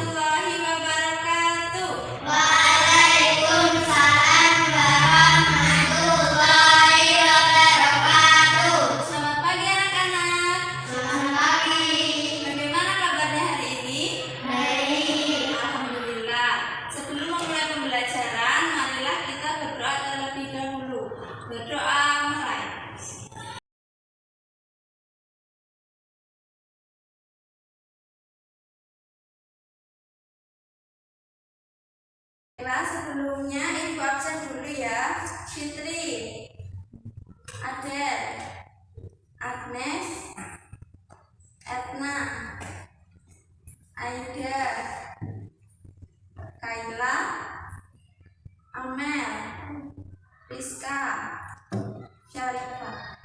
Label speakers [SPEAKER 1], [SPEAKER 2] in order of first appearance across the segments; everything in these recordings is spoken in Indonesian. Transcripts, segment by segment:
[SPEAKER 1] warahmatullahi wabarakatuh.
[SPEAKER 2] Waalaikumsalam warahmatullahi wabarakatuh.
[SPEAKER 1] Selamat pagi anak-anak.
[SPEAKER 2] Selamat pagi.
[SPEAKER 1] Bagaimana kabarnya hari ini?
[SPEAKER 2] Baik.
[SPEAKER 1] Alhamdulillah. Sebelum memulai pembelajaran, marilah kita berdoa terlebih dahulu. Berdoa mulai. Sebelumnya ibu absen dulu ya. Fitri, Adel, Agnes, Etna, Aida, Kaila, Amel, Rizka, Syarifah.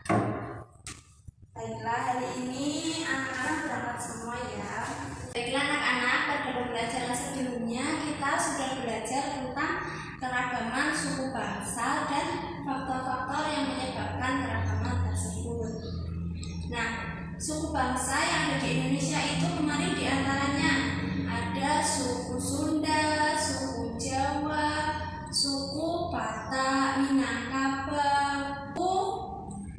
[SPEAKER 1] Baiklah, hari ini anak-anak berangkat semua ya. Baiklah anak-anak, pada pembelajaran sebelumnya kita sudah belajar tentang keragaman suku bangsa dan faktor-faktor yang menyebabkan keragaman tersebut. Nah, suku bangsa yang ada di Indonesia itu kemarin diantaranya ada suku Sunda, suku Jawa, suku Batak, Minangkabau, suku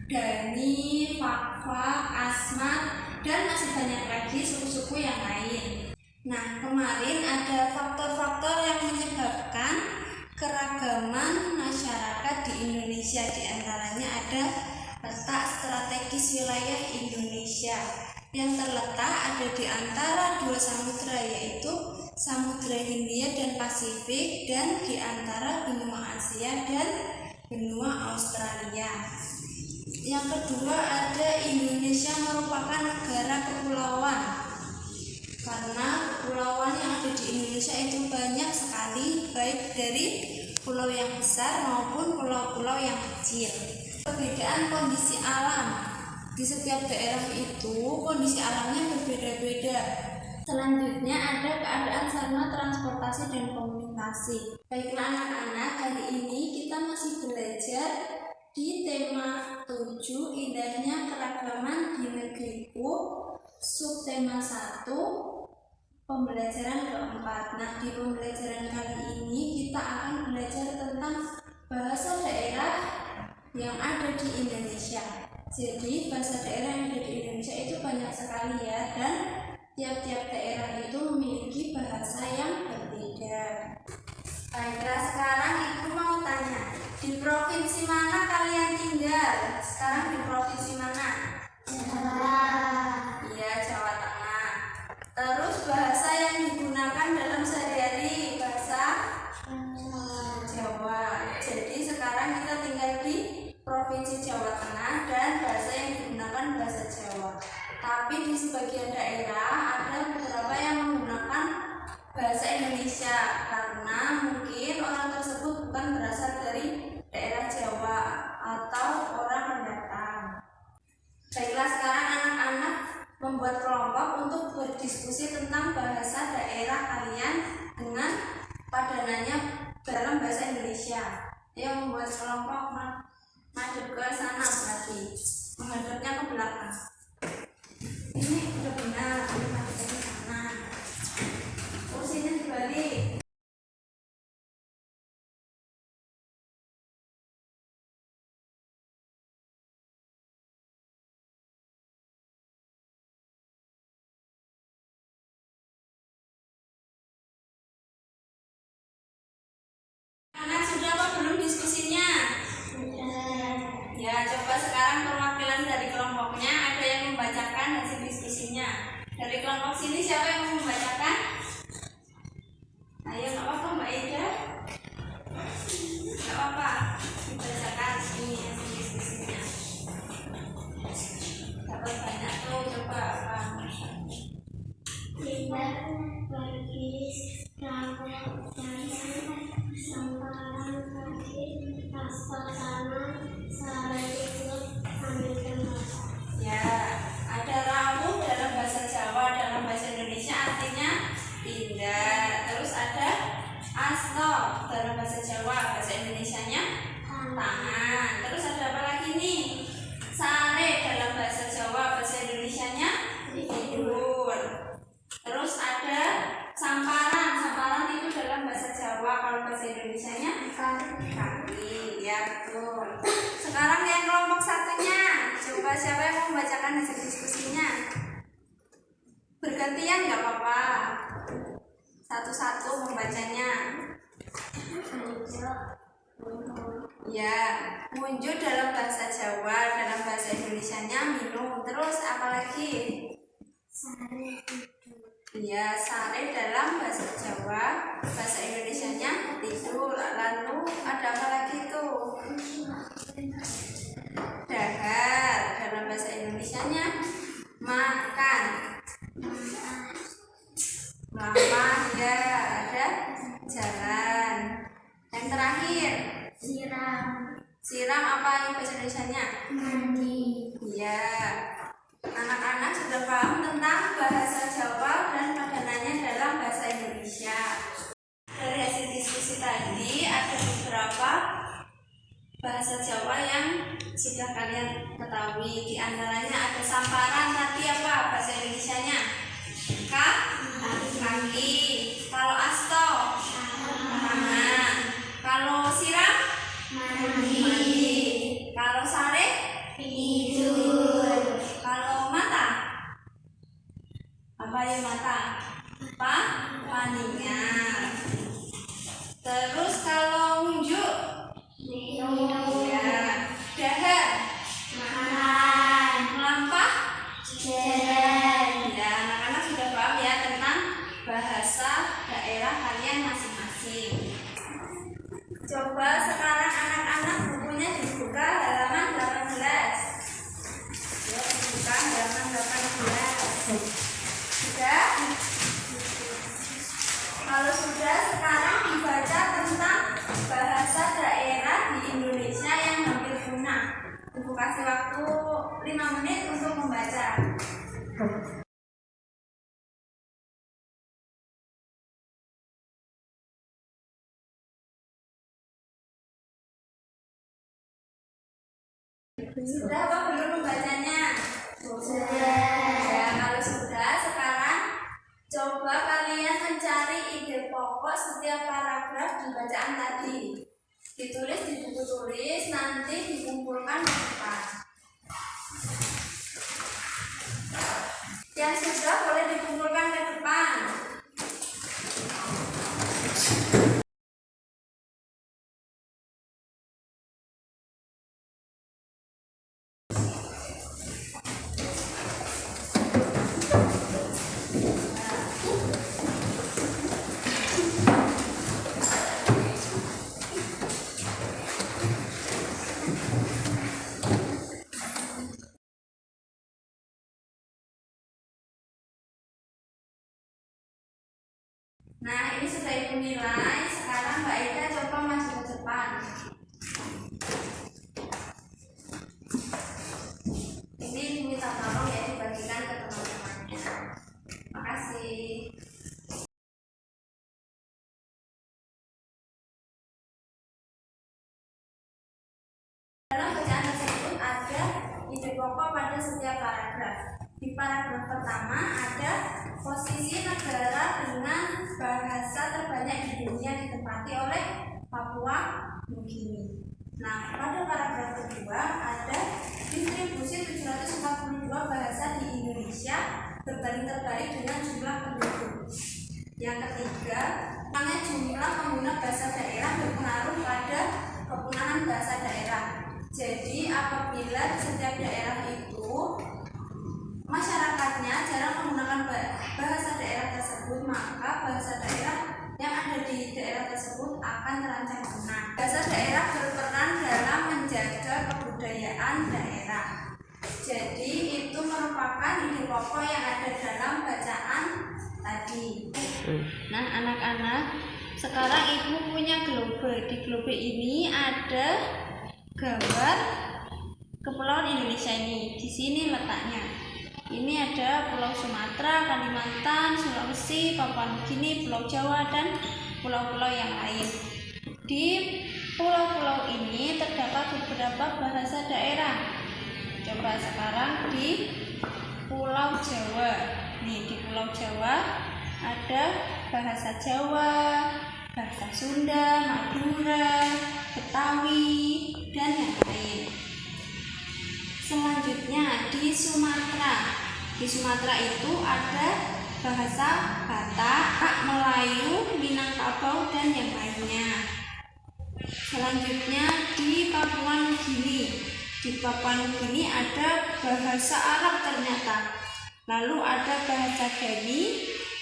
[SPEAKER 1] Dani, Fakfak, Asmat, dan masih banyak lagi suku-suku yang lain. Nah, kemarin ada faktor-faktor yang menyebabkan keragaman masyarakat di Indonesia. Di antaranya ada letak strategis wilayah Indonesia yang terletak ada di antara dua samudra, yaitu Samudra Hindia dan Pasifik, dan di antara benua Asia dan benua Australia. Yang kedua ada Indonesia merupakan negara kepulauan, karena kepulauan yang ada di Indonesia itu banyak sekali, baik dari pulau yang besar maupun pulau-pulau yang kecil. Perbedaan kondisi alam di setiap daerah itu, kondisi alamnya berbeda-beda. Selanjutnya ada keadaan sarana transportasi dan komunikasi. Baiklah anak-anak, hari ini kita masih belajar di tema 7, indahnya keragaman di negeriku, subtema 1, pembelajaran keempat. Nah, di pembelajaran kali ini kita akan belajar tentang bahasa daerah yang ada di Indonesia. Jadi bahasa daerah yang ada di Indonesia itu banyak sekali ya, dan tiap-tiap daerah itu memiliki bahasa yang berbeda. Baiklah, sekarang ibu mau tanya, di provinsi mana kalian tinggal? Sekarang di provinsi mana? Iya, Jawa Tengah. Terus bahasa yang digunakan dalam sehari-hari bahasa Jawa. Jadi sekarang kita tinggal di provinsi Jawa Tengah dan bahasa yang digunakan bahasa Jawa. Tapi di sebagian daerah ada beberapa yang menggunakan bahasa Indonesia karena mungkin orang tersebut bukan berasal dari daerah Jawa atau orang pendatang. Baiklah, sekarang anak-anak membuat kelompok untuk berdiskusi tentang bahasa daerah kalian dengan padanannya dalam bahasa Indonesia. Ayo membuat kelompok, madep ke sana berarti menghadapnya ke belakang. Ini udah benar, ini madep ke sana. Kursinya dibalik. Anak sudah apa belum diskusinya? Ya, coba sekarang perwakilan dari kelompoknya ada yang membacakan hasil diskusinya. Dari kelompok sini siapa yang mau membacakan? Ayo, nggak apa-apa Mbak Ida. Nggak apa-apa, dibacakan ini hasil diskusinya. Dapat banyak tuh, coba apa?
[SPEAKER 2] Tidak bagi rakyat dari sempalan kaki pertama sahabat ambilkan masa.
[SPEAKER 1] Ya, ada rawuh dalam bahasa Jawa, dalam bahasa Indonesia artinya pindah. Terus ada asto dalam bahasa Jawa, bahasa Indonesianya tangan. Terus ada Siapa yang mau membacakan hasil diskusinya? Bergantian nggak apa-apa. Satu-satu membacanya. Ya, munjuk dalam bahasa Jawa, dalam bahasa Indonesianya minum. Terus apa lagi?
[SPEAKER 2] Sare.
[SPEAKER 1] Ya, sare dalam bahasa Jawa, bahasa Indonesianya tidur. Lalu ada apa lagi tuh? Dahar dalam bahasa Indonesianya makan. Mama, ya, ada jalan. Yang terakhir siram apa bahasa Indonesianya?
[SPEAKER 2] Mandi.
[SPEAKER 1] Ya, anak-anak sudah paham tentang bahasa Jawa dan padanannya dalam bahasa Indonesia. Dari hasil diskusi tadi ada beberapa bahasa Jawa yang sudah kalian ketahui. Di antaranya ada samparan, tadi apa bahasa Indonesianya? Kaki. Kalau asto, tangan. Kalau siram, mandi. Kalau sare,
[SPEAKER 2] Tidur.
[SPEAKER 1] kalau mata, apa ya mata? Paningan. Terus kalau unjuk,
[SPEAKER 2] Minum.
[SPEAKER 1] ya. Dahar,
[SPEAKER 2] Makan.
[SPEAKER 1] melampah.
[SPEAKER 2] Jalan.
[SPEAKER 1] Ya, anak-anak sudah paham ya tentang bahasa daerah kalian masing-masing. Coba sekarang anak-anak bukunya dibuka halaman 18. Ya, dibuka halaman 18. Sudah? Kalau sudah, sekarang dibaca tentang bahasa daerah di Indonesia yang hampir punah. Ibu kasih waktu 5 menit untuk membaca. Sudah apa belum membacanya? Ya, kalau sudah, sekarang coba kalian mencari ide pokok setiap paragraf di bacaan tadi. Ditulis di buku tulis, nanti dikumpulkan di depan. Yang sudah boleh dikumpulkan ke depan. Nah, ini sudah Ibu nilai. Sekarang Mbak Ida coba masuk ke depan. Ini Ibu minta tolong ya dibagikan ke teman-temannya. Makasih. Dalam bacaan tersebut ada ide pokok pada setiap paragraf. Di paragraf pertama ada posisi negara dengan bahasa terbanyak di dunia ditempati oleh Papua Nugini. Nah, pada paragraf kedua ada distribusi 742 bahasa di Indonesia berbanding terbalik dengan jumlah penduduk. Yang ketiga, hanya jumlah pengguna bahasa daerah berpengaruh pada kepunahan bahasa daerah. Jadi apabila di setiap daerah itu masyarakatnya jarang menggunakan bahasa daerah tersebut, maka bahasa daerah yang ada di daerah tersebut akan terancam punah. Bahasa daerah berperan dalam menjaga kebudayaan daerah. Jadi itu merupakan ide pokok yang ada dalam bacaan tadi. Nah, anak-anak, sekarang Ibu punya globe. Di globe ini ada gambar kepulauan Indonesia ini. Di sini letaknya. Ini ada Pulau Sumatera, Kalimantan, Sulawesi, Papua Nugini, Pulau Jawa, dan pulau-pulau yang lain. Di pulau-pulau ini terdapat beberapa bahasa daerah. Coba sekarang di Pulau Jawa. Nih, di Pulau Jawa ada bahasa Jawa, bahasa Sunda, Madura, Betawi, dan yang lain. Selanjutnya di Sumatera. Di Sumatera itu ada bahasa Batak, Melayu, Minangkabau, dan yang lainnya. Selanjutnya di Papua Nugini. Di Papua Nugini ada bahasa Arab ternyata. Lalu ada bahasa Dani,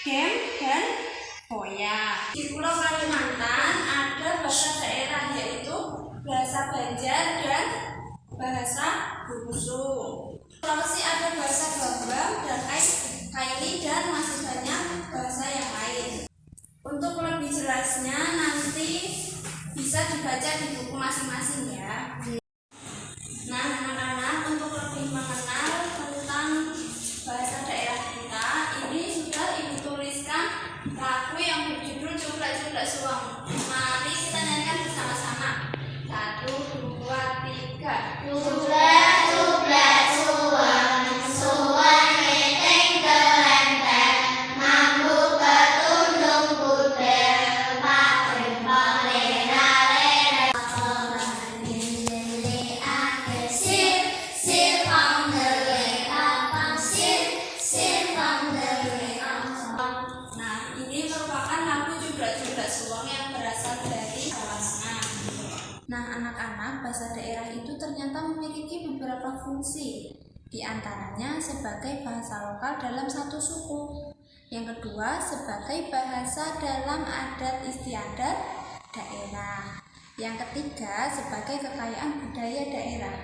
[SPEAKER 1] Dem, dan Koya. Di Pulau Kalimantan ada bahasa daerah yaitu bahasa Banjar dan bahasa Bukusu. Sulawesi ada bahasa Bambang dan Kaili dan masih banyak bahasa yang lain. Untuk lebih jelasnya nanti bisa dibaca di buku masing-masing ya. Nah anak-anak, untuk lebih mengenal tentang bahasa daerah kita, ini sudah ibu tuliskan lagu yang berjudul Cuplek-Cuplek Suweng. Mari kita nyanyikan bersama-sama. 1, 2, 3.
[SPEAKER 2] Cuplek-cuplek suweng, suweng iting kelempeng, mambut ketundung pudel, paling lera-lera. Orang ini ake sir pangdele kapang, sir pangdele kapang.
[SPEAKER 1] Nah, ini merupakan lagu Cuplek-Cuplek Suweng yang berasal dari Jawa Tengah. Nah, anak-anak, bahasa daerah itu ternyata memiliki beberapa fungsi. Di antaranya sebagai bahasa lokal dalam satu suku. Yang kedua, sebagai bahasa dalam adat istiadat daerah. Yang ketiga, sebagai kekayaan budaya daerah.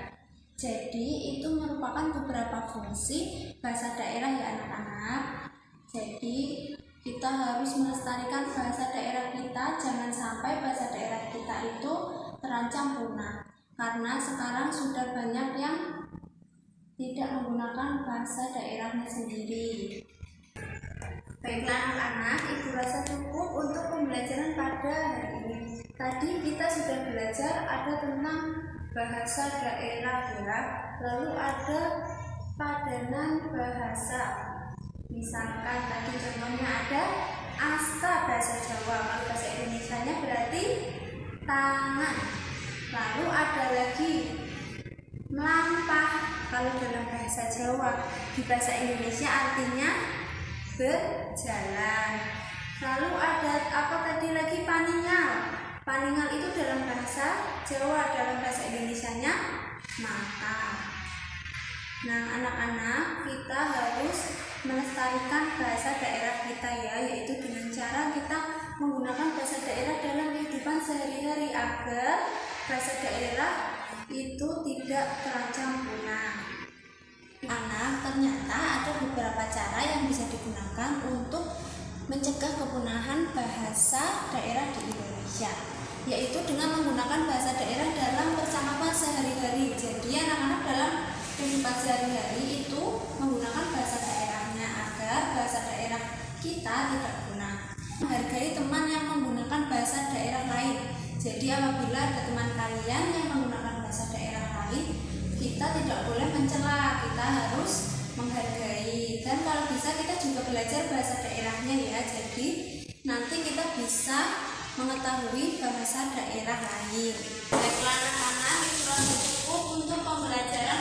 [SPEAKER 1] Jadi, itu merupakan beberapa fungsi bahasa daerah ya anak-anak. Jadi, kita harus melestarikan bahasa daerah kita, jangan sampai bahasa daerah kita itu terancam punah. Karena sekarang sudah banyak yang tidak menggunakan bahasa daerahnya sendiri. Baiklah anak-anak, ibu rasa cukup untuk pembelajaran pada hari ini. Tadi kita sudah belajar ada tentang bahasa daerah ya. Lalu ada padanan bahasa. Misalkan tadi contohnya ada asta bahasa Jawa, kalau bahasa Indonesianya berarti tangan. Lalu ada lagi melampah kalau dalam bahasa Jawa. Di bahasa Indonesia artinya berjalan. Lalu ada apa tadi lagi, paningal. Paningal itu dalam bahasa Jawa, dalam bahasa Indonesianya mata. Nah anak-anak, kita harus melestarikan bahasa daerah kita ya, yaitu dengan cara kita menggunakan bahasa daerah dalam kehidupan sehari-hari agar bahasa daerah itu tidak terancam punah. Anak, ternyata ada beberapa cara yang bisa digunakan untuk mencegah kepunahan bahasa daerah di Indonesia, yaitu dengan menggunakan bahasa daerah dalam percakapan sehari-hari. Jadi anak-anak dalam kehidupan sehari-hari itu menggunakan bahasa daerahnya agar bahasa daerah kita tidak punah. Menghargai teman yang menggunakan bahasa daerah lain. Jadi apabila ada teman kalian yang menggunakan bahasa daerah lain, kita tidak boleh mencela, kita harus menghargai. Dan kalau bisa kita juga belajar bahasa daerahnya ya. Jadi nanti kita bisa mengetahui bahasa daerah lain. Baiklah anak-anak, itu cukup untuk pembelajaran